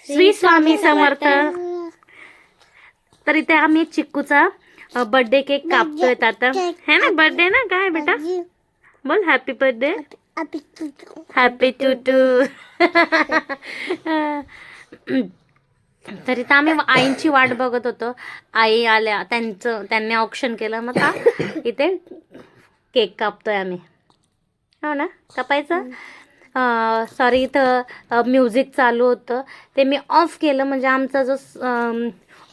श्री स्वामी समर्थ. तर इथे आम्ही चिक्कूचा बर्थडे केक कापतोय आता, है ना? बर्थडे ना, काय बेटा बोल? Happy birthday. Happy to to. तर इथं आम्ही आईंची वाट बघत होतो. आई आल्या, त्यांनी ऑप्शन केलं, मग का इथे केक कापतोय आम्ही. हो ना, कापायचं. सॉरी, इथं म्युझिक चालू होतं, ते मी ऑफ केलं. म्हणजे आमचा जो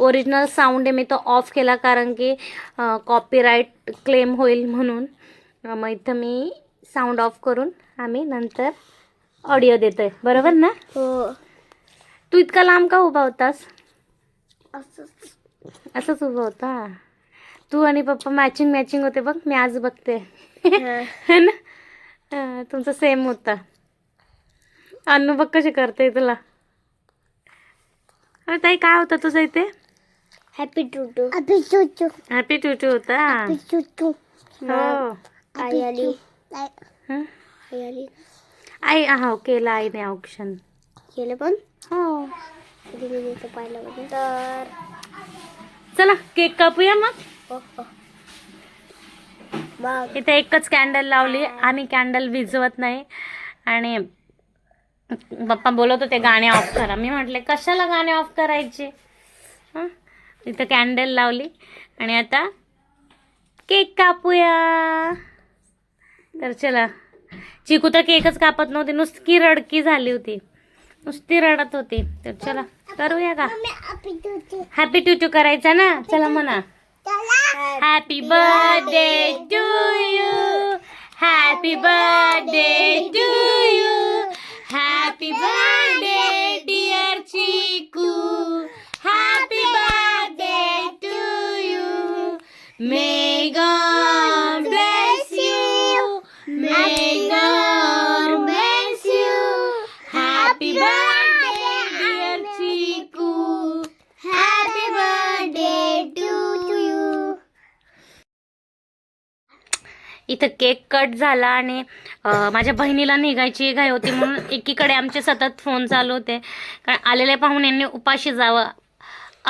ओरिजिनल साऊंड आहे मी तो ऑफ केला, कारण की कॉपीराईट क्लेम होईल म्हणून. मग इथं मी साऊंड ऑफ करून आम्ही नंतर ऑडिओ देतोय, बरोबर ना? हो. तू इतका लांब का उभा होतास? असंच उभा होता. तू आणि पप्पा मॅचिंग होते बघ, मी आज बघते. है ना? तुमचं सेम होता. अन्नू बघ कशी करते तुला. अरे ताई, काय होतं तुझं इथे? Happy to. Happy to. Happy to to होता. Happy to. हो. आई आली. हं? आई आली. आई हा केलं आईने ऑप्शन केलं पण. हो. पाहिलं तर चला केक कापूया मग. मग इथे एकच कॅन्डल लावली. आम्ही कॅन्डल विझवत नाही. आणि पप्पा बोलत होते गाणे ऑफ करा. मी म्हटले कशाला गाणे ऑफ करायचे. हं, इथं कॅन्डल लावली आणि आता केक कापूया. तर चला. चिकू तर केकच कापत नव्हती, नुसती रडकी झाली होती, नुसती रडत होती. तर चला करूया का? हॅपी टू टू करायचा ना. चला म्हणा. Happy birthday to you. Happy birthday to you. Happy birthday dear Chiku. Happy birthday to you. May God bless you. May God bless you. Happy birthday dear Chiku. Happy birthday to you. इथं cake cut झाला आणि माझ्या बहिणीला निघायची घाई होती, म्हणून एकीकडे आमचे सतत फोन चालू होते. कारण आलेल्या पाहुण्यांनी उपाशी जावं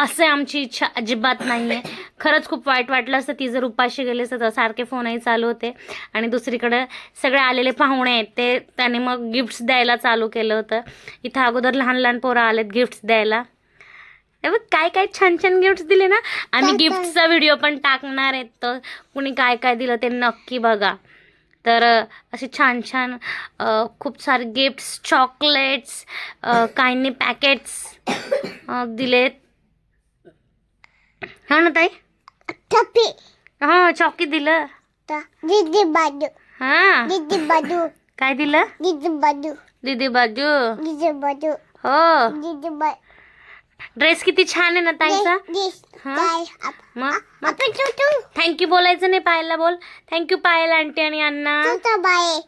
असं आमची इच्छा अजिबात नाही आहे. खरंच खूप वाईट वाटलं असतं ती जर उपाशी गेले असतं. सारखे फोनही चालू होते. आणि दुसरीकडे सगळे आलेले पाहुणे आहेत ते त्याने मग गिफ्ट्स द्यायला चालू केलं होतं. इथं अगोदर लहान लहान पोरं आलेत गिफ्ट्स द्यायला. बघ काय काय छान छान गिफ्ट्स दिले ना. आम्ही गिफ्टचा व्हिडिओ पण टाकणार आहेत, तर कुणी काय काय दिलं ते नक्की बघा. तर असे छान छान खूप सारे गिफ्ट्स, चॉकलेट्स, काहींनी पॅकेट्स दिलेत. हा ना ताई? हा, चॉकी दिलं. दीदी बाजू. हा, दीदी बाजू. काय दिलं? दीदी बाजू. दीदी बाजू. दीदी बाजू. हो. दीदी बाजू. ड्रेस किती छान आहे ना ताईचा. मग थँक्यू बोलायचं नाही. पायलला बोल थँक्यू. पायल आंटी आणि अण्णा. बाय.